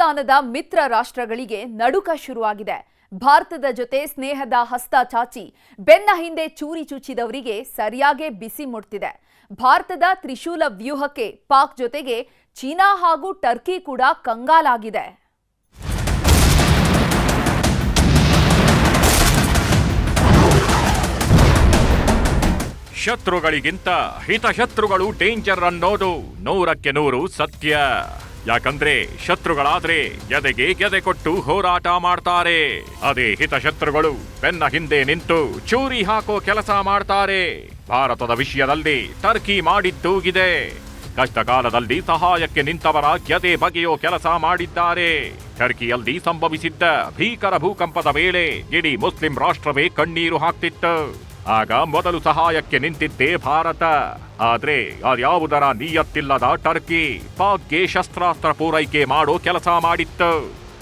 ಪಾಕಿಸ್ತಾನದ ಮಿತ್ರ ರಾಷ್ಟ್ರಗಳಿಗೆ ನಡುಕ ಶುರುವಾಗಿದೆ. ಭಾರತದ ಜೊತೆ ಸ್ನೇಹದ ಹಸ್ತ ಚಾಚಿ ಬೆನ್ನ ಹಿಂದೆ ಚೂರಿ ಚುಚ್ಚಿದವರಿಗೆ ಸರಿಯಾಗಿ ಬಿಸಿ ಮುಟ್ತಿದೆ. ಭಾರತದ ತ್ರಿಶೂಲ ವ್ಯೂಹಕ್ಕೆ ಪಾಕ್ ಜೊತೆಗೆ ಚೀನಾ ಹಾಗೂ ಟರ್ಕಿ ಕೂಡ ಕಂಗಾಲಾಗಿದೆ. ಶತ್ರುಗಳಿಗಿಂತ ಹಿತಶತ್ರುಗಳು ಡೇಂಜರ್ ಅನ್ನೋದು 100ಕ್ಕೆ 100 ಸತ್ಯ. ಯಾಕಂದ್ರೆ ಶತ್ರುಗಳಾದ್ರೆ ಎದೆಗೆ ಎದೆ ಕೊಟ್ಟು ಹೋರಾಟ ಮಾಡ್ತಾರೆ. ಅದೇ ಹಿತಶತ್ರುಗಳು ಬೆನ್ನ ಹಿಂದೆ ನಿಂತು ಚೂರಿ ಹಾಕೋ ಕೆಲಸ ಮಾಡ್ತಾರೆ. ಭಾರತದ ವಿಷಯದಲ್ಲಿ ಟರ್ಕಿ ಮಾಡಿದ್ದೂಗಿದೆ. ಕಷ್ಟ ಕಾಲದಲ್ಲಿ ಸಹಾಯಕ್ಕೆ ನಿಂತವರ ಎದೆ ಬಗೆಯೋ ಕೆಲಸ ಮಾಡಿದ್ದಾರೆ. ಟರ್ಕಿಯಲ್ಲಿ ಸಂಭವಿಸಿದ್ದ ಭೀಕರ ಭೂಕಂಪದ ವೇಳೆ ಇಡೀ ಮುಸ್ಲಿಂ ರಾಷ್ಟ್ರವೇ ಕಣ್ಣೀರು ಹಾಕ್ತಿತ್ತು. ಆಗ ಮೊದಲು ಸಹಾಯಕ್ಕೆ ನಿಂತಿದ್ದೇ ಭಾರತ. ಆದ್ರೆ ಅದ್ಯಾವುದರ ನಿಯತ್ತಿಲ್ಲದ ಟರ್ಕಿ ಪಾಕ್ಗೆ ಶಸ್ತ್ರಾಸ್ತ್ರ ಪೂರೈಕೆ ಮಾಡೋ ಕೆಲಸ ಮಾಡಿತ್ತು.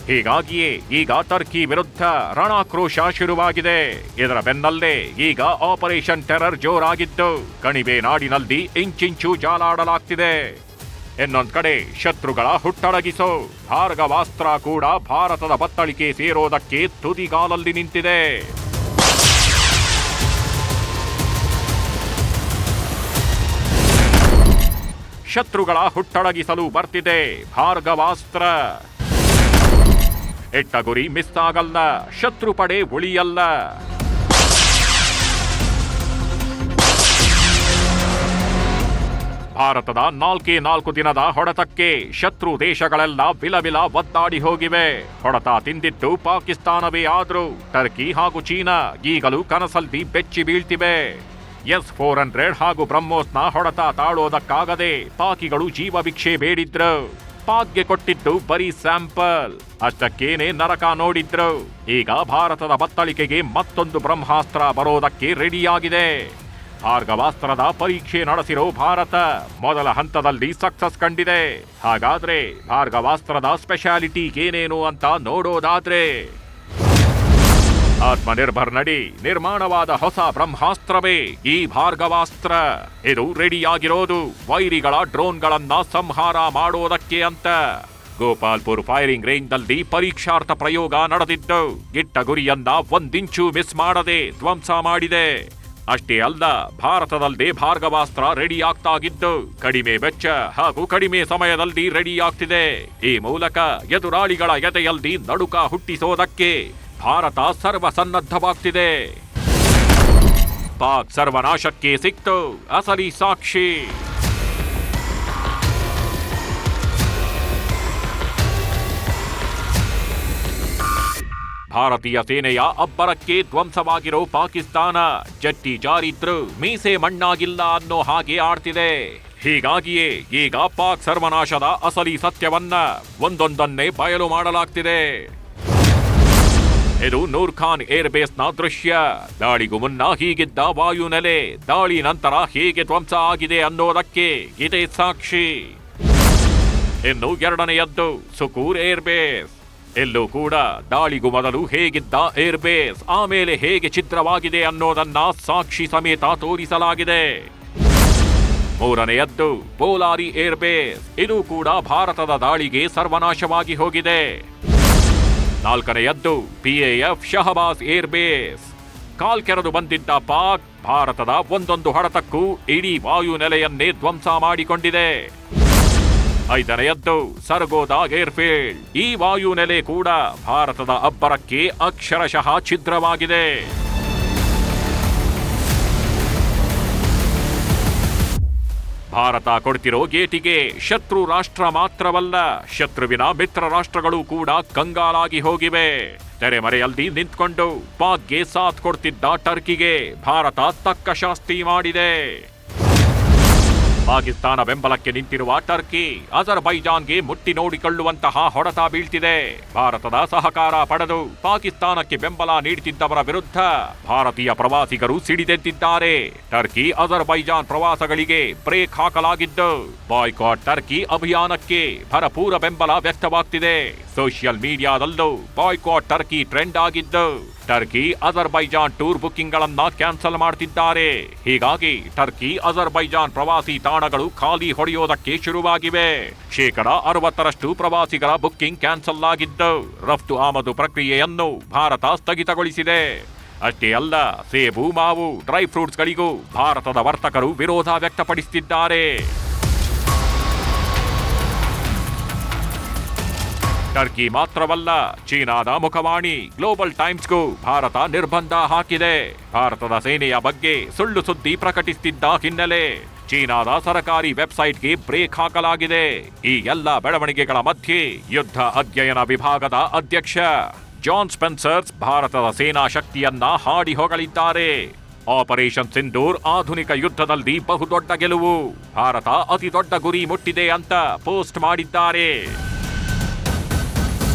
ಹೀಗಾಗಿಯೇ ಈಗ ಟರ್ಕಿ ವಿರುದ್ಧ ರಣಾಕ್ರೋಶ ಶುರುವಾಗಿದೆ. ಇದರ ಬೆನ್ನಲ್ಲೇ ಈಗ ಆಪರೇಷನ್ ಟೆರರ್ ಜೋರಾಗಿದ್ದು ಕಣಿವೆ ನಾಡಿನಲ್ಲಿ ಇಂಚಿಂಚು ಜಾಲಾಡಲಾಗ್ತಿದೆ. ಇನ್ನೊಂದ್ ಕಡೆ ಶತ್ರುಗಳ ಹುಟ್ಟಡಗಿಸೋ ಭಾರ್ಗವಾಸ್ತ್ರ ಕೂಡ ಭಾರತದ ಬತ್ತಳಿಕೆ ಸೇರೋದಕ್ಕೆ ತುದಿಗಾಲಲ್ಲಿ ನಿಂತಿದೆ. ಶತ್ರುಗಳ ಹುಟ್ಟಡಗಿಸಲು ಬರ್ತಿದೆ ಭಾರ್ಗವಾಸ್ತ್ರ. ಇಟ್ಟ ಗುರಿ ಮಿಸ್ ಆಗಲ್ಲ, ಶತ್ರು ಪಡೆ ಉಳಿಯಲ್ಲ. ಭಾರತದ 4 ದಿನದ ಹೊಡೆತಕ್ಕೆ ಶತ್ರು ದೇಶಗಳೆಲ್ಲ ವಿಲವಿಲ ಒದ್ದಾಡಿ ಹೋಗಿವೆ. ಹೊಡೆತ ತಿಂದಿದ್ದು ಪಾಕಿಸ್ತಾನವೇ ಆದ್ರೂ ಟರ್ಕಿ ಹಾಗೂ ಚೀನಾ ಈಗಲೂ ಕನಸಲ್ಲಿ ಬೆಚ್ಚಿ ಬೀಳ್ತಿವೆ. S-400 ಹಾಗೂ ಬ್ರಹ್ಮೋಸ್ನ ಹೊಡೆತ ತಾಳೋದಕ್ಕಾಗದೆ ಪಾಕಿಗಳು ಜೀವ ಭಿಕ್ಷೆ ಬೇಡಿದ್ರು. ಪಾಕ್ಗೆ ಕೊಟ್ಟಿದ್ದು ಬರೀ ಸ್ಯಾಂಪಲ್, ಅಷ್ಟಕ್ಕೇನೆ ನರಕ ನೋಡಿದ್ರು. ಈಗ ಭಾರತದ ಬತ್ತಳಿಕೆಗೆ ಮತ್ತೊಂದು ಬ್ರಹ್ಮಾಸ್ತ್ರ ಬರೋದಕ್ಕೆ ರೆಡಿಯಾಗಿದೆ. ಭಾರ್ಗವಾಸ್ತ್ರದ ಪರೀಕ್ಷೆ ನಡೆಸಿರೋ ಭಾರತ ಮೊದಲ ಹಂತದಲ್ಲಿ ಸಕ್ಸಸ್ ಕಂಡಿದೆ. ಹಾಗಾದ್ರೆ ಭಾರ್ಗವಾಸ್ತ್ರದ ಸ್ಪೆಷಾಲಿಟಿ ಏನೇನು ಅಂತ ನೋಡೋದಾದ್ರೆ, ಆತ್ಮನಿರ್ಭರ್ ನಡಿ ನಿರ್ಮಾಣವಾದ ಹೊಸ ಬ್ರಹ್ಮಾಸ್ತ್ರವೇ ಈ ಭಾರ್ಗವಾಸ್ತ್ರ. ಇದು ರೆಡಿಯಾಗಿರೋದು ವೈರಿಗಳ ಡ್ರೋನ್ಗಳನ್ನ ಸಂಹಾರ ಮಾಡೋದಕ್ಕೆ ಅಂತ. ಗೋಪಾಲ್ಪುರ್ ಫೈರಿಂಗ್ ರೇಂಜ್ನಲ್ಲಿ ಪರೀಕ್ಷಾರ್ಥ ಪ್ರಯೋಗ ನಡೆದಿದ್ದು ಇಟ್ಟ ಗುರಿಯನ್ನ 1 ಇಂಚು ಮಿಸ್ ಮಾಡದೆ ಧ್ವಂಸ ಮಾಡಿದೆ. ಅಷ್ಟೇ ಅಲ್ಲ, ಭಾರತದಲ್ಲೇ ಭಾರ್ಗವಾಸ್ತ್ರ ರೆಡಿ ಆಗ್ತಾಗಿದ್ದು ಕಡಿಮೆ ವೆಚ್ಚ ಹಾಗೂ ಕಡಿಮೆ ಸಮಯದಲ್ಲಿ ರೆಡಿ ಆಗ್ತಿದೆ. ಈ ಮೂಲಕ ಎದುರಾಳಿಗಳ ಎದೆಯಲ್ಲಿ ನಡುಕ ಹುಟ್ಟಿಸೋದಕ್ಕೆ ಭಾರತ ಸರ್ವಸನ್ನದ್ಧವಾಗ್ತಿದೆ. ಪಾಕ್ ಸರ್ವನಾಶಕ್ಕೆ ಸಿಕ್ತು ಅಸಲಿ ಸಾಕ್ಷಿ. ಭಾರತೀಯ ಸೇನೆಯ ಅಬ್ಬರಕ್ಕೆ ಧ್ವಂಸವಾಗಿರೋ ಪಾಕಿಸ್ತಾನ ಜಟ್ಟಿ ಜಾರಿದ್ರು ಮೀಸೆ ಮಣ್ಣಾಗಿಲ್ಲ ಅನ್ನೋ ಹಾಗೆ ಆಡ್ತಿದೆ. ಹೀಗಾಗಿಯೇ ಈಗ ಪಾಕ್ ಸರ್ವನಾಶದ ಅಸಲಿ ಸತ್ಯವನ್ನ ಒಂದೊಂದನ್ನೇ ಬಯಲು ಮಾಡಲಾಗ್ತಿದೆ. ಇದು ನೂರ್ ಖಾನ್ ಏರ್ಬೇಸ್ನ ದೃಶ್ಯ. ದಾಳಿಗೂ ಮುನ್ನ ಹೀಗಿದ್ದ ವಾಯುನೆಲೆ ದಾಳಿ ನಂತರ ಹೇಗೆ ಧ್ವಂಸ ಆಗಿದೆ ಅನ್ನೋದಕ್ಕೆ ಇದೇ ಸಾಕ್ಷಿ. ಇನ್ನು ಎರಡನೆಯದ್ದು ಸುಕೂರ್ ಏರ್ಬೇಸ್. ಇಲ್ಲೂ ಕೂಡ ದಾಳಿಗೂ ಮೊದಲು ಹೇಗಿದ್ದ ಏರ್ಬೇಸ್ ಆಮೇಲೆ ಹೇಗೆ ಚಿತ್ರವಾಗಿದೆ ಅನ್ನೋದನ್ನ ಸಾಕ್ಷಿ ಸಮೇತ ತೋರಿಸಲಾಗಿದೆ. ಮೂರನೆಯದ್ದು ಬೋಲಾರಿ ಏರ್ಬೇಸ್. ಇದು ಕೂಡ ಭಾರತದ ದಾಳಿಗೆ ಸರ್ವನಾಶವಾಗಿ ಹೋಗಿದೆ. ನಾಲ್ಕನೆಯದ್ದು PAF ಶಹಬಾಜ್ ಏರ್ಬೇಸ್. ಕಾಲ್ಕೆರೆದು ಬಂದಿದ್ದ ಪಾಕ್ ಭಾರತದ ಒಂದೊಂದು ಹೊಡೆತಕ್ಕೂ ಇಡೀ ವಾಯುನೆಲೆಯನ್ನೇ ಧ್ವಂಸ ಮಾಡಿಕೊಂಡಿದೆ. ಐದನೆಯದ್ದು ಸರ್ಗೋದಾ ಏರ್ಫೀಲ್ಡ್. ಈ ವಾಯುನೆಲೆ ಕೂಡ ಭಾರತದ ಅಬ್ಬರಕ್ಕೆ ಅಕ್ಷರಶಃ ಛಿದ್ರವಾಗಿದೆ. ಭಾರತ ಕೊಡ್ತಿರೋ ಗೇಟಿಗೆ ಶತ್ರು ರಾಷ್ಟ್ರ ಮಾತ್ರವಲ್ಲ, ಶತ್ರುವಿನ ಮಿತ್ರ ರಾಷ್ಟ್ರಗಳು ಕೂಡ ಕಂಗಾಲಾಗಿ ಹೋಗಿವೆ. ತೆರೆಮರೆಯಲ್ಲಿ ನಿಂತ್ಕೊಂಡು ಪಾಕ್ಗೆ ಸಾಥ್ ಕೊಡ್ತಿದ್ದ ಟರ್ಕಿಗೆ ಭಾರತ ತಕ್ಕ ಶಾಸ್ತಿ ಮಾಡಿದೆ. ಪಾಕಿಸ್ತಾನ ಬೆಂಬಲಕ್ಕೆ ನಿಂತಿರುವ ಟರ್ಕಿ ಅಜರ್ಬೈಜಾನ್ಗೆ ಮುಟ್ಟಿ ನೋಡಿಕೊಳ್ಳುವಂತಹ ಹೊಡೆತ ಬೀಳ್ತಿದೆ. ಭಾರತದ ಸಹಕಾರ ಪಡೆದು ಪಾಕಿಸ್ತಾನಕ್ಕೆ ಬೆಂಬಲ ನೀಡುತ್ತಿದ್ದವರ ವಿರುದ್ಧ ಭಾರತೀಯ ಪ್ರವಾಸಿಗರು ಸಿಡಿದೆದ್ದಿದ್ದಾರೆ. ಟರ್ಕಿ ಅಜರ್ಬೈಜಾನ್ ಪ್ರವಾಸಗಳಿಗೆ ಬ್ರೇಕ್ ಹಾಕಲಾಗಿದ್ದು ಬಾಯ್ಕಾಟ್ ಟರ್ಕಿ ಅಭಿಯಾನಕ್ಕೆ ಭರಪೂರ ಬೆಂಬಲ ವ್ಯಕ್ತವಾಗ್ತಿದೆ. ಸೋಷಿಯಲ್ ಮೀಡಿಯಾದಲ್ಲೂ ಬಾಯ್ಕಾಟ್ ಟರ್ಕಿ ಟ್ರೆಂಡ್ ಆಗಿದ್ದು ಟರ್ಕಿ ಅಜರ್ಬೈಜಾನ್ ಟೂರ್ ಬುಕ್ಕಿಂಗ್ಗಳನ್ನ ಕ್ಯಾನ್ಸಲ್ ಮಾಡ್ತಿದ್ದಾರೆ. ಹೀಗಾಗಿ ಟರ್ಕಿ ಅಜರ್ಬೈಜಾನ್ ಪ್ರವಾಸಿ ತಾಣಗಳು ಖಾಲಿ ಹೊಡೆಯೋದಕ್ಕೆ ಶುರುವಾಗಿವೆ. 60% ಪ್ರವಾಸಿಗರ ಬುಕ್ಕಿಂಗ್ ಕ್ಯಾನ್ಸಲ್ ಆಗಿದ್ದು ರಫ್ತು ಆಮದು ಪ್ರಕ್ರಿಯೆಯನ್ನು ಭಾರತ ಸ್ಥಗಿತಗೊಳಿಸಿದೆ. ಅಷ್ಟೇ ಅಲ್ಲ, ಸೇಬು, ಮಾವು, ಡ್ರೈ ಫ್ರೂಟ್ಸ್ಗಳಿಗೂ ಭಾರತದ ವರ್ತಕರು ವಿರೋಧ ವ್ಯಕ್ತಪಡಿಸುತ್ತಿದ್ದಾರೆ. ಟರ್ಕಿ ಮಾತ್ರವಲ್ಲ, ಚೀನಾದ ಮುಖವಾಣಿ ಗ್ಲೋಬಲ್ ಟೈಮ್ಸ್ಗೂ ಭಾರತ ನಿರ್ಬಂಧ ಹಾಕಿದೆ. ಭಾರತದ ಸೇನೆಯ ಬಗ್ಗೆ ಸುಳ್ಳು ಸುದ್ದಿ ಪ್ರಕಟಿಸುತ್ತಿದ್ದ ಹಿನ್ನೆಲೆ ಚೀನಾದ ಸರ್ಕಾರಿ ವೆಬ್ಸೈಟ್ಗೆ ಬ್ರೇಕ್ ಹಾಕಲಾಗಿದೆ. ಈ ಎಲ್ಲ ಬೆಳವಣಿಗೆಗಳ ಮಧ್ಯೆ ಯುದ್ಧ ಅಧ್ಯಯನ ವಿಭಾಗದ ಅಧ್ಯಕ್ಷ ಜಾನ್ ಸ್ಪೆನ್ಸರ್ಸ್ ಭಾರತದ ಸೇನಾ ಶಕ್ತಿಯನ್ನ ಹಾಡಿ ಹೊಗಳಿದ್ದಾರೆ. ಆಪರೇಷನ್ ಸಿಂಧೂರ್ ಆಧುನಿಕ ಯುದ್ಧದಲ್ಲಿ ಬಹುದೊಡ್ಡ ಗೆಲುವು, ಭಾರತ ಅತಿ ದೊಡ್ಡ ಗುರಿ ಮುಟ್ಟಿದೆ ಅಂತ ಪೋಸ್ಟ್ ಮಾಡಿದ್ದಾರೆ.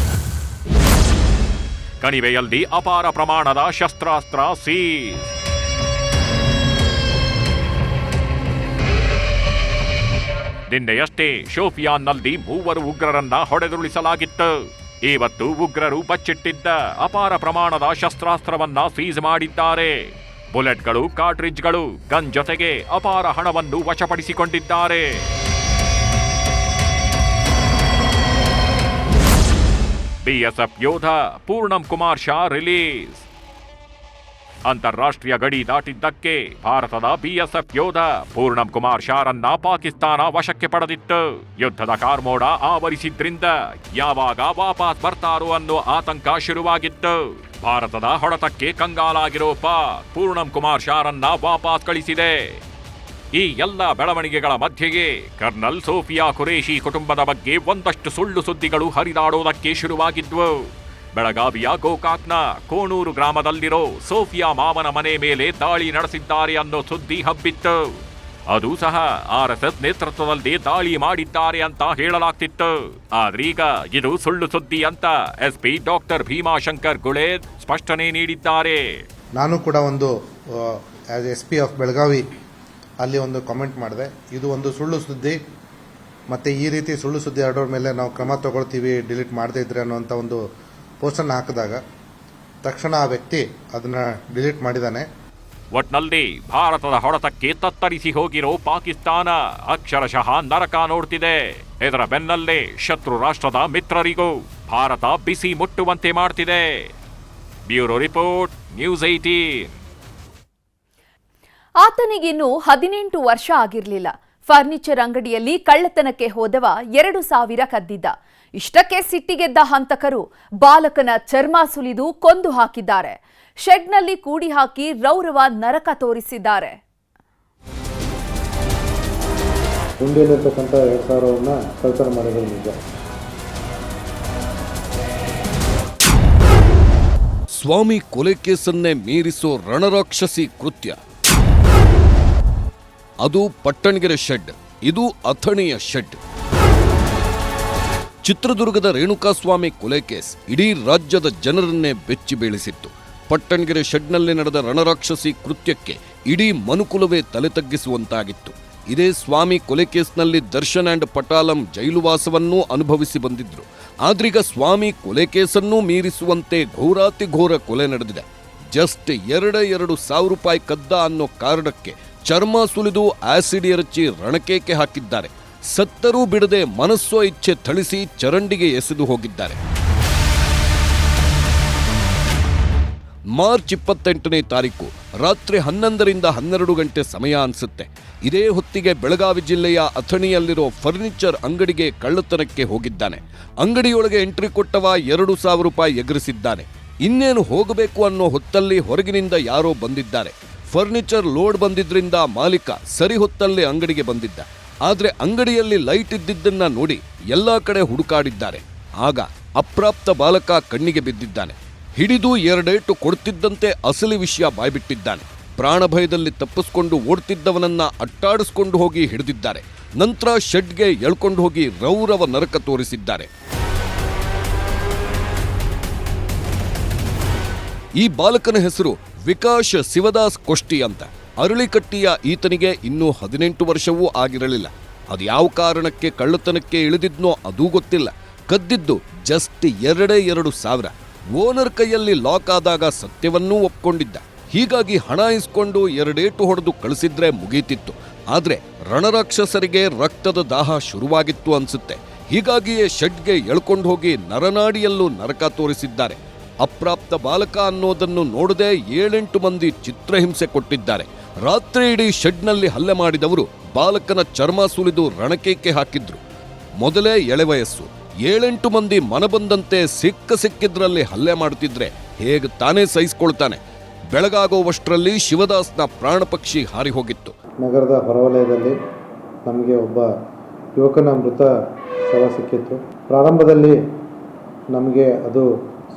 ಕಣಿವೆಯಲ್ಲಿ ಅಪಾರ ಪ್ರಮಾಣದ ಶಸ್ತ್ರಾಸ್ತ್ರ ಸೀಸ್. ನಿನ್ನೆಯಷ್ಟೇ ಶೋಪಿಯಾನ್ನಲ್ಲಿ 3 ಉಗ್ರರನ್ನ ಹೊಡೆದುರುಳಿಸಲಾಗಿತ್ತು. ಇವತ್ತು ಉಗ್ರರು ಬಚ್ಚಿಟ್ಟಿದ್ದ ಅಪಾರ ಪ್ರಮಾಣದ ಶಸ್ತ್ರಾಸ್ತ್ರವನ್ನ ಸೀಸ್ ಮಾಡಿದ್ದಾರೆ. ಬುಲೆಟ್ಗಳು, ಕಾರ್ಟ್ರಿಡ್ಜ್ಗಳು, ಗನ್ ಜೊತೆಗೆ ಅಪಾರ ಹಣವನ್ನು ವಶಪಡಿಸಿಕೊಂಡಿದ್ದಾರೆ. ಬಿಎಸ್ಎಫ್ ಯೋಧ ಪೂರ್ಣಂ ಕುಮಾರ್ ಶಾ ರಿಲೀಸ್. ಅಂತಾರಾಷ್ಟ್ರೀಯ ಗಡಿ ದಾಟಿದ್ದಕ್ಕೆ ಭಾರತದ ಬಿಎಸ್ಎಫ್ ಯೋಧ ಪೂರ್ಣಂ ಕುಮಾರ್ ಶಾರನ್ನ ಪಾಕಿಸ್ತಾನ ವಶಕ್ಕೆ ಪಡೆದಿತ್ತು. ಯುದ್ಧದ ಕಾರ್ಮೋಡ ಆವರಿಸಿದ್ರಿಂದ ಯಾವಾಗ ವಾಪಸ್ ಬರ್ತಾರೋ ಅನ್ನೋ ಆತಂಕ ಶುರುವಾಗಿತ್ತು. ಭಾರತದ ಹೊಡೆತಕ್ಕೆ ಕಂಗಾಲಾಗಿರೋ ಪಾಕ್ ಪೂರ್ಣಂ ಕುಮಾರ್ ಶಾರನ್ನ ವಾಪಸ್ ಕಳಿಸಿದೆ. ಈ ಎಲ್ಲ ಬೆಳವಣಿಗೆಗಳ ಮಧ್ಯೆಯೇ ಕರ್ನಲ್ ಸೋಫಿಯಾ ಖುರೇಶಿ ಕುಟುಂಬದ ಬಗ್ಗೆ ಒಂದಷ್ಟು ಸುಳ್ಳು ಸುದ್ದಿಗಳು ಹರಿದಾಡೋದಕ್ಕೆ ಶುರುವಾಗಿದ್ವು. ಬೆಳಗಾವಿಯ ಗೋಕಾಕ್ನ ಕೋಣೂರು ಗ್ರಾಮದಲ್ಲಿರೋ ಸೋಫಿಯಾ ಮಾವನ ಮನೆ ಮೇಲೆ ದಾಳಿ ನಡೆಸಿದ್ದಾರೆ ಅನ್ನೋ ಸುದ್ದಿ ಹಬ್ಬಿತ್ತು. ಅದು ಸಹ ಆರ್ಎಸ್ಎಸ್ ನೇತೃತ್ವದಲ್ಲಿ ದಾಳಿ ಮಾಡಿದ್ದಾರೆ ಅಂತ ಹೇಳಲಾಗ್ತಿತ್ತು. ಆದ್ರೀಗ ಇದು ಸುಳ್ಳು ಸುದ್ದಿ ಅಂತ ಎಸ್ಪಿ ಡಾಕ್ಟರ್ ಭೀಮಾಶಂಕರ್ ಗುಳೆ ಸ್ಪಷ್ಟನೆ ನೀಡಿದ್ದಾರೆ. ನಾನು ಕೂಡ ಒಂದು ಆಸ್ ಎಸ್ಪಿ ಆಫ್ ಬೆಳಗಾವಿ ಅಲ್ಲಿ ಒಂದು ಕಾಮೆಂಟ್ ಮಾಡಿದೆ. ಇದು ಒಂದು ಸುಳ್ಳು ಸುದ್ದಿ, ಮತ್ತು ಈ ರೀತಿ ಸುಳ್ಳು ಸುದ್ದಿ ಹರಡೋರ ಮೇಲೆ ನಾವು ಕ್ರಮ ತಗೊಳ್ತೀವಿ, ಡಿಲೀಟ್ ಮಾಡದೇ ಇದ್ರೆ ಅನ್ನೋಂಥ ಒಂದು ಪೋಸ್ಟನ್ನು ಹಾಕಿದಾಗ ತಕ್ಷಣ ಆ ವ್ಯಕ್ತಿ ಅದನ್ನು ಡಿಲೀಟ್ ಮಾಡಿದ್ದಾನೆ. ಒಟ್ನಲ್ಲಿ ಭಾರತದ ಹೊಡೆತಕ್ಕೆ ತತ್ತರಿಸಿ ಹೋಗಿರೋ ಪಾಕಿಸ್ತಾನ ಅಕ್ಷರಶಃ ನರಕ ನೋಡ್ತಿದೆ. ಇದರ ಬೆನ್ನಲ್ಲೇ ಶತ್ರು ರಾಷ್ಟ್ರದ ಮಿತ್ರರಿಗೂ ಭಾರತ ಬಿಸಿ ಮುಟ್ಟುವಂತೆ ಮಾಡ್ತಿದೆ. Bureau report, news 18. ಆತನಿಗಿನ್ನೂ 18 ವರ್ಷ ಆಗಿರಲಿಲ್ಲ. ಫರ್ನಿಚರ್ ಅಂಗಡಿಯಲ್ಲಿ ಕಳ್ಳತನಕ್ಕೆ ಹೋದವ 2,000 ಕದ್ದಿದ್ದ. ಇಷ್ಟಕ್ಕೆ ಸಿಟ್ಟಿಗೆದ್ದ ಹಂತಕರು ಬಾಲಕನ ಚರ್ಮ ಸುಲಿದು ಕೊಂದು ಹಾಕಿದ್ದಾರೆ. ಶೆಡ್ನಲ್ಲಿ ಕೂಡಿ ಹಾಕಿ ರೌರವ ನರಕ ತೋರಿಸಿದ್ದಾರೆ. ಹುಂಡಿಯಲ್ಲಿರ್ತಕ್ಕಂಥ 2,000 ಕಳ್ಳತನ ಮಾಡಿದ್ರು ನಿಜ. ಸ್ವಾಮಿ ಕೊಲೆ ಕೇಸನ್ನೇ ಮೀರಿಸೋ ರಣರಾಕ್ಷಸಿ ಕೃತ್ಯ. ಅದು ಪಟ್ಟಣಗೆರೆ ಶೆಡ್, ಇದು ಅಥಣಿಯ ಶೆಡ್. ಚಿತ್ರದುರ್ಗದ ರೇಣುಕಾಸ್ವಾಮಿ ಕೊಲೆ ಕೇಸ್ ಇಡೀ ರಾಜ್ಯದ ಜನರನ್ನೇ ಬೆಚ್ಚಿ ಬೀಳಿಸಿತ್ತು. ಪಟ್ಟಣಗೆರೆ ಶೆಡ್ನಲ್ಲಿ ನಡೆದ ರಣರಾಕ್ಷಸಿ ಕೃತ್ಯಕ್ಕೆ ಇಡೀ ಮನುಕುಲವೇ ತಲೆ ತಗ್ಗಿಸುವಂತಾಗಿತ್ತು. ಇದೇ ಸ್ವಾಮಿ ಕೊಲೆ ಕೇಸ್ನಲ್ಲಿ ದರ್ಶನ್ ಅಂಡ್ ಪಟಾಲಂ ಜೈಲುವಾಸವನ್ನೂ ಅನುಭವಿಸಿ ಬಂದಿದ್ರು. ಆದ್ರೀಗ ಸ್ವಾಮಿ ಕೊಲೆ ಕೇಸನ್ನೂ ಮೀರಿಸುವಂತೆ ಘೋರಾತಿ ಘೋರ ಕೊಲೆ ನಡೆದಿದೆ. ಜಸ್ಟ್ 2,000 ರೂಪಾಯಿ ಕದ್ದ ಅನ್ನೋ ಕಾರಣಕ್ಕೆ ಚರ್ಮ ಸುಲಿದು ಆಸಿಡ್ ಎರಚಿ ರಣಕೇಕೆ ಹಾಕಿದ್ದಾರೆ. ಸತ್ತರೂ ಬಿಡದೆ ಮನಸ್ಸೋ ಇಚ್ಛೆ ಥಳಿಸಿ ಚರಂಡಿಗೆ ಎಸೆದು ಹೋಗಿದ್ದಾರೆ. ಮಾರ್ಚ್ 28ನೇ ತಾರೀಕು ರಾತ್ರಿ 11ರಿಂದ 12 ಗಂಟೆ ಸಮಯ ಅನ್ಸುತ್ತೆ. ಇದೇ ಹೊತ್ತಿಗೆ ಬೆಳಗಾವಿ ಜಿಲ್ಲೆಯ ಅಥಣಿಯಲ್ಲಿರೋ ಫರ್ನಿಚರ್ ಅಂಗಡಿಗೆ ಕಳ್ಳತನಕ್ಕೆ ಹೋಗಿದ್ದಾನೆ. ಅಂಗಡಿಯೊಳಗೆ ಎಂಟ್ರಿ ಕೊಟ್ಟವ 2,000 ರೂಪಾಯಿ ಎಗರಿಸಿದ್ದಾನೆ. ಇನ್ನೇನು ಹೋಗಬೇಕು ಅನ್ನೋ ಹೊತ್ತಲ್ಲಿ ಹೊರಗಿನಿಂದ ಯಾರೋ ಬಂದಿದ್ದಾರೆ. ಫರ್ನಿಚರ್ ಲೋಡ್ ಬಂದಿದ್ರಿಂದ ಮಾಲೀಕ ಸರಿ ಹೊತ್ತಲ್ಲಿ ಅಂಗಡಿಗೆ ಬಂದಿದ್ದ. ಆದ್ರೆ ಅಂಗಡಿಯಲ್ಲಿ ಲೈಟ್ ಇದ್ದಿದ್ದನ್ನ ನೋಡಿ ಎಲ್ಲಾ ಕಡೆ ಹುಡುಕಾಡಿದ್ದಾರೆ. ಆಗ ಅಪ್ರಾಪ್ತ ಬಾಲಕ ಕಣ್ಣಿಗೆ ಬಿದ್ದಿದ್ದಾನೆ. ಹಿಡಿದು 2 ಏಟು ಕೊಡ್ತಿದ್ದಂತೆ ಅಸಲಿ ವಿಷಯ ಬಾಯ್ಬಿಟ್ಟಿದ್ದಾನೆ. ಪ್ರಾಣ ಭಯದಲ್ಲಿ ತಪ್ಪಿಸ್ಕೊಂಡು ಓಡ್ತಿದ್ದವನನ್ನ ಅಟ್ಟಾಡಿಸ್ಕೊಂಡು ಹೋಗಿ ಹಿಡಿದಿದ್ದಾರೆ. ನಂತರ ಶೆಡ್ಗೆ ಎಳ್ಕೊಂಡು ಹೋಗಿ ರೌರವ ನರಕ ತೋರಿಸಿದ್ದಾರೆ. ಈ ಬಾಲಕನ ಹೆಸರು ವಿಕಾಶ್ ಶಿವದಾಸ್ ಕೋಷ್ಟಿ ಅಂತ. ಅರಳಿಕಟ್ಟಿಯ ಈತನಿಗೆ ಇನ್ನೂ 18 ವರ್ಷವೂ ಆಗಿರಲಿಲ್ಲ. ಅದು ಯಾವ ಕಾರಣಕ್ಕೆ ಕಳ್ಳತನಕ್ಕೆ ಇಳಿದಿದ್ನೋ ಅದೂ ಗೊತ್ತಿಲ್ಲ. ಕದ್ದಿದ್ದು ಜಸ್ಟ್ 2,000. ಓನರ್ ಕೈಯಲ್ಲಿ ಲಾಕ್ ಆದಾಗ ಸತ್ಯವನ್ನೂ ಒಪ್ಕೊಂಡಿದ್ದ. ಹೀಗಾಗಿ ಹಣ ಇಸ್ಕೊಂಡು 2 ಏಟು ಹೊಡೆದು ಕಳಿಸಿದ್ರೆ ಮುಗೀತಿತ್ತು. ಆದ್ರೆ ರಣರಾಕ್ಷಸರಿಗೆ ರಕ್ತದ ದಾಹ ಶುರುವಾಗಿತ್ತು ಅನ್ಸುತ್ತೆ. ಹೀಗಾಗಿಯೇ ಶೆಡ್ಗೆ ಎಳ್ಕೊಂಡು ಹೋಗಿ ನರನಾಡಿಯಲ್ಲೂ ನರಕ ತೋರಿಸಿದ್ದಾರೆ. ಅಪ್ರಾಪ್ತ ಬಾಲಕ ಅನ್ನೋದನ್ನು ನೋಡದೆ 7-8 ಮಂದಿ ಚಿತ್ರಹಿಂಸೆ ಕೊಟ್ಟಿದ್ದಾರೆ. ರಾತ್ರಿ ಇಡೀ ಶೆಡ್ನಲ್ಲಿ ಹಲ್ಲೆ ಮಾಡಿದವರು ಬಾಲಕನ ಚರ್ಮ ಸುಲಿದು ರಣಕೇಕೆ ಹಾಕಿದ್ರು. ಮೊದಲೇ ಎಳೆ ವಯಸ್ಸು, 7-8 ಮಂದಿ ಮನಬಂದಂತೆ ಸಿಕ್ಕಿದ್ರಲ್ಲಿ ಹಲ್ಲೆ ಮಾಡುತ್ತಿದ್ರೆ ಹೇಗೆ ತಾನೇ ಸಹಿಸಿಕೊಳ್ತಾನೆ? ಬೆಳಗಾಗೋವಷ್ಟರಲ್ಲಿ ಶಿವದಾಸ್ನ ಪ್ರಾಣ ಪಕ್ಷಿ ಹಾರಿ ಹೋಗಿತ್ತು. ನಗರದ ಹೊರವಲಯದಲ್ಲಿ ನಮಗೆ ಒಬ್ಬ ಯುವಕನ ಮೃತ ಶವ ಸಿಕ್ಕಿತ್ತು. ಪ್ರಾರಂಭದಲ್ಲಿ ನಮಗೆ ಅದು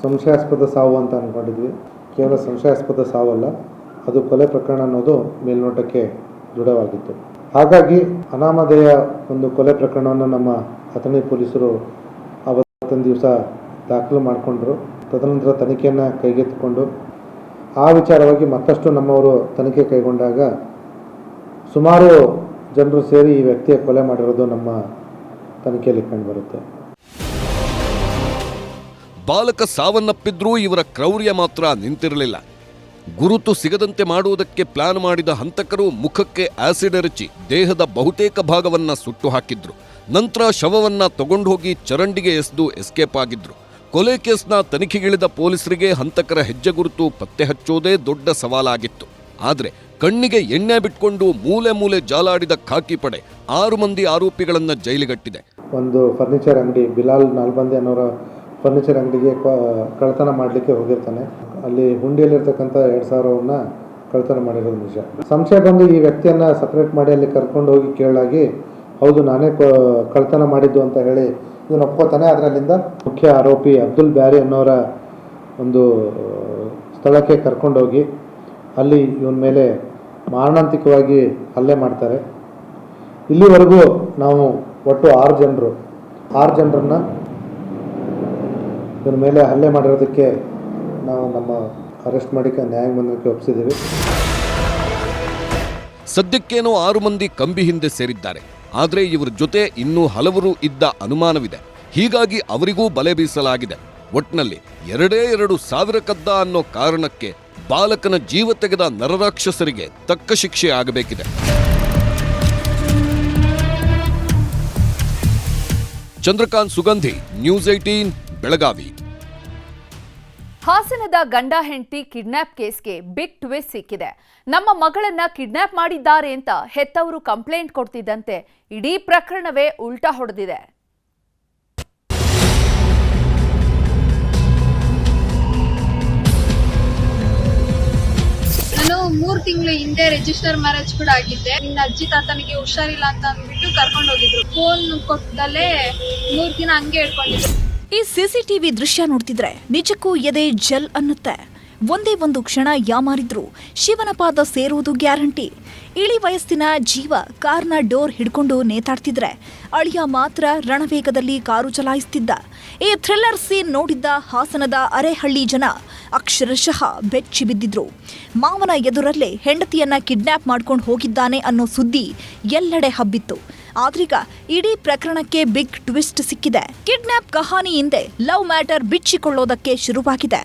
ಸಂಶಯಾಸ್ಪದ ಸಾವು ಅಂತ ಅಂದ್ಕೊಂಡಿದ್ವಿ. ಕೇವಲ ಸಂಶಯಾಸ್ಪದ ಸಾವಲ್ಲ, ಅದು ಕೊಲೆ ಪ್ರಕರಣ ಅನ್ನೋದು ಮೇಲ್ನೋಟಕ್ಕೆ ದೃಢವಾಗಿತ್ತು. ಹಾಗಾಗಿ ಅನಾಮಧೇಯ ಒಂದು ಕೊಲೆ ಪ್ರಕರಣವನ್ನು ನಮ್ಮ ಅಥಣಿ ಪೊಲೀಸರು ಅವತ್ತೊಂದು ದಿವಸ ದಾಖಲು ಮಾಡಿಕೊಂಡ್ರು. ತದನಂತರ ತನಿಖೆಯನ್ನು ಕೈಗೆತ್ತಿಕೊಂಡು ಆ ವಿಚಾರವಾಗಿ ಮತ್ತಷ್ಟು ನಮ್ಮವರು ತನಿಖೆ ಕೈಗೊಂಡಾಗ ಸುಮಾರು ಜನರು ಸೇರಿ ಈ ವ್ಯಕ್ತಿಯ ಕೊಲೆ ಮಾಡಿರೋದು ನಮ್ಮ ತನಿಖೆಯಲ್ಲಿ ಕಂಡುಬರುತ್ತೆ. ಬಾಲಕ ಸಾವನ್ನಪ್ಪಿದ್ರೂ ಇವರ ಕ್ರೌರ್ಯ ಮಾತ್ರ ನಿಂತಿರಲಿಲ್ಲ. ಗುರುತು ಸಿಗದಂತೆ ಮಾಡುವುದಕ್ಕೆ ಪ್ಲಾನ್ ಮಾಡಿದ ಹಂತಕರು ಮುಖಕ್ಕೆ ಆಸಿಡ್ ಎರಚಿ ದೇಹದ ಬಹುತೇಕ ಭಾಗವನ್ನ ಸುಟ್ಟು ಹಾಕಿದ್ರು. ನಂತರ ಶವವನ್ನ ತಗೊಂಡು ಹೋಗಿ ಚರಂಡಿಗೆ ಎಸೆದು ಎಸ್ಕೇಪ್ ಆಗಿದ್ರು. ಕೊಲೆ ಕೇಸ್ನ ತನಿಖೆಗಿಳಿದ ಪೊಲೀಸರಿಗೆ ಹಂತಕರ ಹೆಜ್ಜೆ ಗುರುತು ಪತ್ತೆ ಹಚ್ಚೋದೇ ದೊಡ್ಡ ಸವಾಲಾಗಿತ್ತು. ಆದ್ರೆ ಕಣ್ಣಿಗೆ ಎಣ್ಣೆ ಬಿಟ್ಕೊಂಡು ಮೂಲೆ ಮೂಲೆ ಜಾಲಾಡಿದ ಖಾಕಿ ಪಡೆ 6 ಮಂದಿ ಆರೋಪಿಗಳನ್ನ ಜೈಲಿಗಟ್ಟಿದೆ. ಒಂದು ಫರ್ನಿಚರ್ ಅಂಗಡಿ, ಬಿಲಾಲ್ ನಾಲ್ಬಂದಿ ಅನ್ನೋರ ಫರ್ನಿಚರ್ ಅಂಗಡಿಗೆ ಕಳ್ಳತನ ಮಾಡಲಿಕ್ಕೆ ಹೋಗಿರ್ತಾನೆ. ಅಲ್ಲಿ ಹುಂಡಿಯಲ್ಲಿರ್ತಕ್ಕಂಥ 2,000ವನ್ನು ಕಳ್ಳತನ ಮಾಡಿರೋದು ನಿಜ. ಸಂಶಯ ಬಂದು ಈ ವ್ಯಕ್ತಿಯನ್ನು ಸಪ್ರೇಟ್ ಮಾಡಿ ಅಲ್ಲಿ ಕರ್ಕೊಂಡು ಹೋಗಿ ಕೇಳಾಗಿ ಹೌದು ನಾನೇ ಕಳ್ಳತನ ಮಾಡಿದ್ದು ಅಂತ ಹೇಳಿ ಇದನ್ನು ಒಪ್ಕೋತಾನೆ. ಅದರಲ್ಲಿಂದ ಮುಖ್ಯ ಆರೋಪಿ ಅಬ್ದುಲ್ ಬ್ಯಾರಿ ಅನ್ನೋರ ಒಂದು ಸ್ಥಳಕ್ಕೆ ಕರ್ಕೊಂಡೋಗಿ ಅಲ್ಲಿ ಇವನ ಮೇಲೆ ಮಾರಣಾಂತಿಕವಾಗಿ ಹಲ್ಲೆ ಮಾಡ್ತಾರೆ. ಇಲ್ಲಿವರೆಗೂ ನಾವು ಒಟ್ಟು 6 ಜನರನ್ನ ಇವನ ಮೇಲೆ ಹಲ್ಲೆ ಮಾಡಿರೋದಕ್ಕೆ ನಾವು ನಮ್ಮ ಅರೆಸ್ಟ್ ಮಾಡಿ ನ್ಯಾಯಾಂಗಕ್ಕೆ ಒಪ್ಪಿಸಿದ್ದೀವಿ. ಸದ್ಯಕ್ಕೇನೋ 6 ಮಂದಿ ಕಂಬಿ ಹಿಂದೆ ಸೇರಿದ್ದಾರೆ. ಆದರೆ ಇವರ ಜೊತೆ ಇನ್ನೂ ಹಲವರು ಇದ್ದ ಅನುಮಾನವಿದೆ. ಹೀಗಾಗಿ ಅವರಿಗೂ ಬಲೆ ಬೀಸಲಾಗಿದೆ. ಒಟ್ನಲ್ಲಿ 2 ಕದ್ದ ಅನ್ನೋ ಕಾರಣಕ್ಕೆ ಬಾಲಕನ ಜೀವ ತೆಗೆದ ನರರಾಕ್ಷಸರಿಗೆ ತಕ್ಕ ಶಿಕ್ಷೆ ಆಗಬೇಕಿದೆ. ಚಂದ್ರಕಾಂತ್ ಸುಗಂಧಿ, ನ್ಯೂಸ್ 18, ಬೆಳಗಾವಿ. ಹಾಸನದ ಗಂಡ ಹೆಂಡತಿ ಕಿಡ್ನಾಪ್ ಕೇಸ್ಗೆ ಬಿಗ್ ಟ್ವಿಸ್ಟ್ ಸಿಕ್ಕಿದೆ. ನಮ್ಮ ಮಗಳನ್ನ ಕಿಡ್ನಾಪ್ ಮಾಡಿದ್ದಾರೆ ಅಂತ ಹೆತ್ತವರು ಕಂಪ್ಲೇಂಟ್ ಕೊಡ್ತಿದ್ದಂತೆ ಇಡೀ ಪ್ರಕರಣವೇ ಉಲ್ಟಾ ಹೊಡೆದಿದೆ. ನಾನು 3 ತಿಂಗಳು ಹಿಂದೆ ರಿಜಿಸ್ಟರ್ ಮ್ಯಾರೇಜ್ ಕೂಡ ಆಗಿದ್ದೆ. ನಿನ್ನ ಅಜ್ಜಿ ತಾತನಿಗೆ ಹುಷಾರಿಲ್ಲ ಅಂತ ಅಂದ್ಬಿಟ್ಟು ಕರ್ಕೊಂಡು ಹೋಗಿದ್ರು. ಫೋನ್ ಕೊಟ್ಟದಲ್ಲೇ 3 ದಿನ ಹಂಗೆ ಹೇಳ್ಕೊಂಡಿದ್ರು. ಈ ಸಿಸಿಟಿವಿ ದೃಶ್ಯ ನೋಡ್ತಿದ್ರೆ ನಿಜಕ್ಕೂ ಎದೆ ಜಲ್ ಅನ್ನುತ್ತೆ. ಒಂದೇ ಒಂದು ಕ್ಷಣ ಯಾಮಾರಿದ್ರು ಶಿವನ ಪಾದ ಸೇರುವುದು ಗ್ಯಾರಂಟಿ. ಇಳಿ ವಯಸ್ಸಿನ ಜೀವ ಕಾರ್ನ ಡೋರ್ ಹಿಡ್ಕೊಂಡು ನೇತಾಡ್ತಿದ್ರೆ ಅಳಿಯ ಮಾತ್ರ ರಣವೇಗದಲ್ಲಿ ಕಾರು ಚಲಾಯಿಸ್ತಿದ್ದ. ಈ ಥ್ರಿಲ್ಲರ್ ಸೀನ್ ನೋಡಿದ್ದ ಹಾಸನದ ಅರೆಹಳ್ಳಿ ಜನ ಅಕ್ಷರಶಃ ಬೆಚ್ಚಿ ಬಿದ್ದಿದ್ರು. ಮಾವನ ಎದುರಲ್ಲೇ ಹೆಂಡತಿಯನ್ನ ಕಿಡ್ನಾಪ್ ಮಾಡ್ಕೊಂಡು ಹೋಗಿದ್ದಾನೆ ಅನ್ನೋ ಸುದ್ದಿ ಎಲ್ಲೆಡೆ ಹಬ್ಬಿತ್ತು. ಆದ್ರೀಗ ಇಡೀ ಪ್ರಕರಣಕ್ಕೆ ಬಿಗ್ ಟ್ವಿಸ್ಟ್ ಸಿಕ್ಕಿದೆ. ಕಿಡ್ನಾಪ್ ಕಹಾನಿ ಹಿಂದೆ ಲವ್ ಮ್ಯಾಟರ್ ಬಿಚ್ಚಿಕೊಳ್ಳೋದಕ್ಕೆ ಶುರುವಾಗಿದೆ.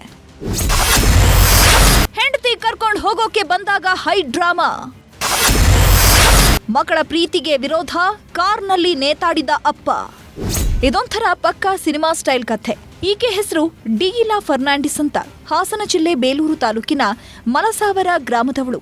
ಹೆಂಡತಿ ಕರ್ಕೊಂಡು ಹೋಗೋಕೆ ಬಂದಾಗ ಹೈ ಡ್ರಾಮಾ. ಮಕ್ಕಳ ಪ್ರೀತಿಗೆ ವಿರೋಧ, ಕಾರ್ನಲ್ಲಿ ನೇತಾಡಿದ ಅಪ್ಪ. ಇದೊಂಥರ ಪಕ್ಕಾ ಸಿನಿಮಾ ಸ್ಟೈಲ್ ಕಥೆ. ಈಕೆ ಹೆಸರು ಡಿಯಿಲಾ ಫರ್ನಾಂಡಿಸ್ ಅಂತ. ಹಾಸನ ಜಿಲ್ಲೆ ಬೇಲೂರು ತಾಲೂಕಿನ ಮಲಸಾವರ ಗ್ರಾಮದವಳು.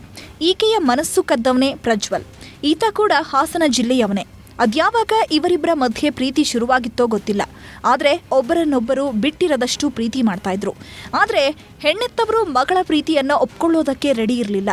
ಈಕೆಯ ಮನಸ್ಸು ಕದ್ದವನೇ ಪ್ರಜ್ವಲ್. ಈತ ಕೂಡ ಹಾಸನ ಜಿಲ್ಲೆಯವನೇ. ಅದ್ಯಾವಾಗ ಇವರಿಬ್ಬರ ಮಧ್ಯೆ ಪ್ರೀತಿ ಶುರುವಾಗಿತ್ತೋ ಗೊತ್ತಿಲ್ಲ. ಆದರೆ ಒಬ್ಬರನ್ನೊಬ್ಬರು ಬಿಟ್ಟಿರದಷ್ಟು ಪ್ರೀತಿ ಮಾಡ್ತಾ ಇದ್ರು. ಆದರೆ ಹೆಣ್ಣೆತ್ತವರು ಮಗಳ ಪ್ರೀತಿಯನ್ನು ಒಪ್ಕೊಳ್ಳೋದಕ್ಕೆ ರೆಡಿ ಇರಲಿಲ್ಲ.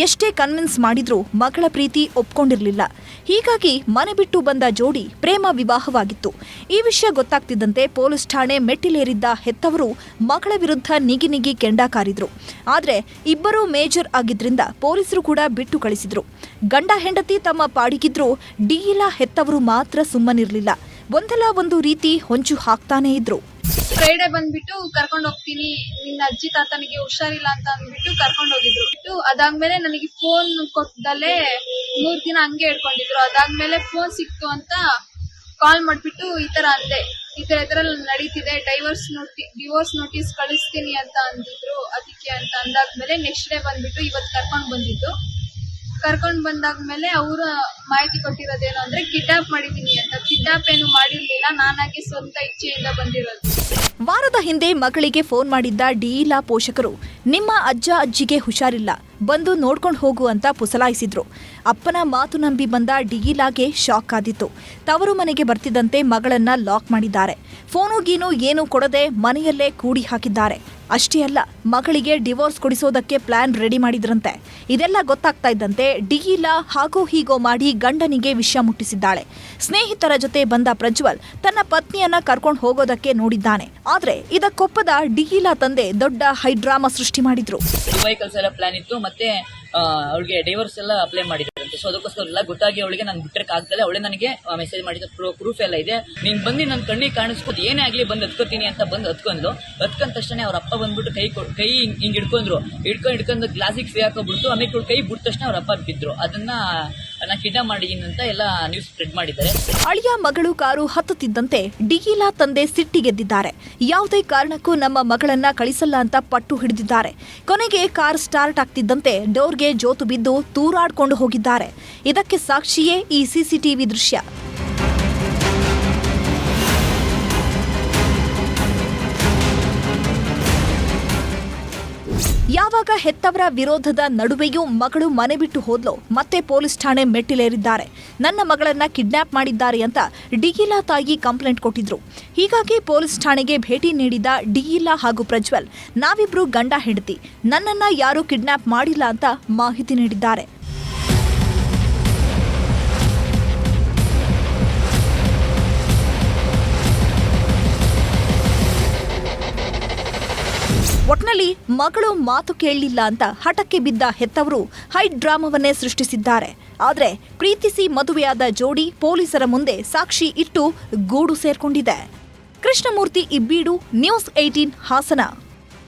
ಎಷ್ಟೇ ಕನ್ವಿನ್ಸ್ ಮಾಡಿದ್ರೂ ಮಗಳ ಪ್ರೀತಿ ಒಪ್ಕೊಂಡಿರಲಿಲ್ಲ. ಹೀಗಾಗಿ ಮನೆ ಬಿಟ್ಟು ಬಂದ ಜೋಡಿ ಪ್ರೇಮ ವಿವಾಹವಾಗಿತ್ತು. ಈ ವಿಷಯ ಗೊತ್ತಾಗ್ತಿದ್ದಂತೆ ಪೊಲೀಸ್ ಠಾಣೆ ಮೆಟ್ಟಿಲೇರಿದ್ದ ಹೆತ್ತವರು ಮಗಳ ವಿರುದ್ಧ ನಿಗಿ ಕೆಂಡ ಕಾರಿದ್ರು. ಆದರೆ ಇಬ್ಬರೂ ಮೇಜರ್ ಆಗಿದ್ರಿಂದ ಪೊಲೀಸರು ಕೂಡ ಬಿಟ್ಟು ಕಳಿಸಿದ್ರು. ಗಂಡ ಹೆಂಡತಿ ತಮ್ಮ ಪಾಡಿಗಿದ್ರು ಡಿಯಿಲಾ ಹೆತ್ತವರು ಮಾತ್ರ ಸುಮ್ಮನಿರಲಿಲ್ಲ. ಒಂದಲ್ಲ ಒಂದು ರೀತಿ ಹೊಂಚು ಹಾಕ್ತಾನೇ ಇದ್ರು. ಫ್ರೈಡೆ ಬಂದ್ಬಿಟ್ಟು ಕರ್ಕೊಂಡು ಹೋಗ್ತೀನಿ, ನಿನ್ನ ಅಜ್ಜಿ ತಾತನಿಗೆ ಹುಷಾರಿಲ್ಲ ಅಂತ ಅಂದ್ಬಿಟ್ಟು ಕರ್ಕೊಂಡು ಹೋಗಿದ್ರು. ಅದಾದ್ಮೇಲೆ ನನಗೆ ಫೋನ್ ಕೊಟ್ಟದಲ್ಲೇ 3 ದಿನ ಹಂಗೆ ಹೇಳ್ಕೊಂಡಿದ್ರು. ಅದಾದ್ಮೇಲೆ ಫೋನ್ ಸಿಕ್ತು ಅಂತ ಕಾಲ್ ಮಾಡ್ಬಿಟ್ಟು ಈ ತರ ಅಂದೆ, ಈ ತರ ನಡೀತಿದೆ, ಡಿವೋರ್ಸ್ ನೋಟಿಸ್ ಕಳಿಸ್ತೀನಿ ಅಂತ ಅಂದಿದ್ರು. ಅದಕ್ಕೆ ಅಂತ ಅಂದಾದ್ಮೇಲೆ ನೆಕ್ಸ್ಟ್ ಡೇ ಬಂದ್ಬಿಟ್ಟು ಇವತ್ತು ಕರ್ಕೊಂಡ್ ಬಂದಾದ್ಮೇಲೆ ಅವರು ಮಾಹಿತಿ ಕೊಟ್ಟಿರೋದೇನು ಅಂದ್ರೆ ಕಿಡ್ನಾಪ್ ಮಾಡಿದೀನಿ ಅಂತ. ಕಿಡ್ನಾಪ್ ಏನು ಮಾಡಿರ್ಲಿಲ್ಲ, ನಾನಾಗಿ ಸ್ವಂತ ಇಚ್ಛೆಯಿಂದ ಬಂದಿರೋದು. ವಾರದ ಹಿಂದೆ ಮಗಳಿಗೆ ಫೋನ್ ಮಾಡಿದ್ದ ಡಿಯಿಲಾ ಪೋಷಕರು ನಿಮ್ಮ ಅಜ್ಜ ಅಜ್ಜಿಗೆ ಹುಷಾರಿಲ್ಲ, ಬಂದು ನೋಡ್ಕೊಂಡು ಹೋಗು ಅಂತ ಪುಸಲಾಯಿಸಿದ್ರು. ಅಪ್ಪನ ಮಾತು ನಂಬಿ ಬಂದ ಡಿಯಿಲಾಗೆ ಶಾಕ್ ಆದಿತ್ತು. ತವರು ಮನೆಗೆ ಬರ್ತಿದ್ದಂತೆ ಮಗಳನ್ನ ಲಾಕ್ ಮಾಡಿದ್ದಾರೆ. ಫೋನು ಗೀನು ಏನೂ ಕೊಡದೆ ಮನೆಯಲ್ಲೇ ಕೂಡಿ ಹಾಕಿದ್ದಾರೆ. ಅಷ್ಟೇ ಅಲ್ಲ, ಮಗಳಿಗೆ ಡಿವೋರ್ಸ್ ಕೊಡಿಸೋದಕ್ಕೆ ಪ್ಲಾನ್ ರೆಡಿ ಮಾಡಿದ್ರಂತೆ. ಇದೆಲ್ಲ ಗೊತ್ತಾಗ್ತಾ ಇದ್ದಂತೆ ಡಿಯಿಲಾ ಹಾಗೋ ಹೀಗೋ ಮಾಡಿ ಗಂಡನಿಗೆ ವಿಷಯ ಮುಟ್ಟಿಸಿದ್ದಾಳೆ. ಸ್ನೇಹಿತರ ಜೊತೆ ಬಂದ ಪ್ರಜ್ವಲ್ ತನ್ನ ಪತ್ನಿಯನ್ನ ಕರ್ಕೊಂಡು ಹೋಗೋದಕ್ಕೆ ನೋಡಿದ್ದಾನೆ. ಆದ್ರೆ ಇದಕ್ಕೊಪ್ಪದ ಡಿಯಿಲಾ ತಂದೆ ದೊಡ್ಡ ಹೈಡ್ರಾಮಾ ಸೃಷ್ಟಿ ಮಾಡಿದ್ರು. ವೆಹಿಕಲ್ಸ್ ಎಲ್ಲ ಪ್ಲಾನ್ ಇತ್ತು, ಮತ್ತೆ ಅವಳಿಗೆ ಡೈವರ್ಸ್ ಎಲ್ಲ ಅಪ್ಲೈ ಮಾಡಿದ್ರಂತೆ. ಸೊ ಅದಕ್ಕೋಸ್ಕರ ಎಲ್ಲ ಗೊತ್ತಾಗಿ ಅವಳಿಗೆ ನಾನು ಬಿಟ್ಟಕ್ಕೆ ಆಗ್ತಲ್ಲ. ಅವಳೆ ನನಗೆ ಮೆಸೇಜ್ ಮಾಡಿದ ಪ್ರೂಫ್ ಎಲ್ಲ ಇದೆ, ನೀನ್ ಬಂದು ನನ್ನ ಕಣ್ಣಿಗೆ ಕಾಣಿಸ್ಬೋದು, ಏನೇ ಆಗ್ಲಿ ಬಂದು ಹತ್ಕೋತೀನಿ ಅಂತ ಬಂದು ಹತ್ಕೊಂಡ್ಲು. ಹತ್ಕೊಂಡ ತಕ್ಷಣ ಅವ್ರ ಅಪ್ಪ ಬಂದ್ಬಿಟ್ಟು ಕೈ ಹಿಂಗ್ ಹಿಡ್ಕೊಂಡು ಗ್ಲಾಸಿಗೆ ಫ್ರೀ ಹಾಕೋಬಿಡ್ತು. ಆಮೇಲೆ ಕೈ ಬಿಟ್ಟ ತಕ್ಷಣ ಅವ್ರ ಅಪ್ಪ ಬಿದ್ರು. ಅದನ್ನ ನಾ ಕಿಡ್ನಾಪ್ ಮಾಡಿದೀನಿ ಅಂತ ಎಲ್ಲ ನ್ಯೂಸ್ ಸ್ಪ್ರೆಡ್ ಮಾಡಿದ್ದಾರೆ. ಅಳಿಯ ಮಗಳು ಕಾರು ಹತ್ತುತ್ತಿದ್ದಂತೆ ಡಿಯಿಲಾ ತಂದೆ ಸಿಟ್ಟಿಗೆದ್ದಿದ್ದಾರೆ. ಯಾವುದೇ ಕಾರಣಕ್ಕೂ ನಮ್ಮ ಮಗಳನ್ನ ಕಳಿಸಲ್ಲ ಅಂತ ಪಟ್ಟು ಹಿಡಿದಿದ್ದಾರೆ. ಕೊನೆಗೆ ಕಾರ್ ಸ್ಟಾರ್ಟ್ ಆಗ್ತಿದ್ದಂತೆ ಡೋರ್ಗೆ ಜೋತು ಬಿದ್ದು ತೂರಾಡ್ಕೊಂಡು ಹೋಗಿದ್ದಾರೆ. ಇದಕ್ಕೆ ಸಾಕ್ಷಿಯೇ ಈ ಸಿಸಿಟಿವಿ ದೃಶ್ಯ. ಯಾವಾಗ ಹೆತ್ತವರ ವಿರೋಧದ ನಡುವೆಯೂ ಮಗಳು ಮನೆ ಬಿಟ್ಟು ಹೋದ್ಲೋ ಮತ್ತೆ ಪೊಲೀಸ್ ಠಾಣೆ ಮೆಟ್ಟಿಲೇರಿದ್ದಾರೆ. ನನ್ನ ಮಗಳನ್ನ ಕಿಡ್ನಾಪ್ ಮಾಡಿದ್ದಾರೆ ಅಂತ ಡಿಯಿಲಾ ತಾಯಿ ಕಂಪ್ಲೇಂಟ್ ಕೊಟ್ಟಿದ್ರು. ಹೀಗಾಗಿ ಪೊಲೀಸ್ ಠಾಣೆಗೆ ಭೇಟಿ ನೀಡಿದ ಡಿಯಿಲಾ ಹಾಗೂ ಪ್ರಜ್ವಲ್ ನಾವಿಬ್ರು ಗಂಡ ಹೆಂಡತಿ, ನನ್ನನ್ನ ಯಾರೂ ಕಿಡ್ನಾಪ್ ಮಾಡಿಲ್ಲ ಅಂತ ಮಾಹಿತಿ ನೀಡಿದ್ದಾರೆ. ಒಟ್ನಲ್ಲಿ ಮಗಳು ಮಾತು ಕೇಳಲಿಲ್ಲ ಅಂತ ಹಠಕ್ಕೆ ಬಿದ್ದ ಹೆತ್ತವರು ಹೈ ಡ್ರಾಮಾವನ್ನೇ ಸೃಷ್ಟಿಸಿದ್ದಾರೆ. ಆದರೆ ಪ್ರೀತಿಸಿ ಮದುವೆಯಾದ ಜೋಡಿ ಪೊಲೀಸರ ಮುಂದೆ ಸಾಕ್ಷಿ ಇಟ್ಟು ಗೂಡು ಸೇರ್ಕೊಂಡಿದೆ. ಕೃಷ್ಣಮೂರ್ತಿ ಇಬ್ಬೀಡು, ನ್ಯೂಸ್ 18 ಹಾಸನ.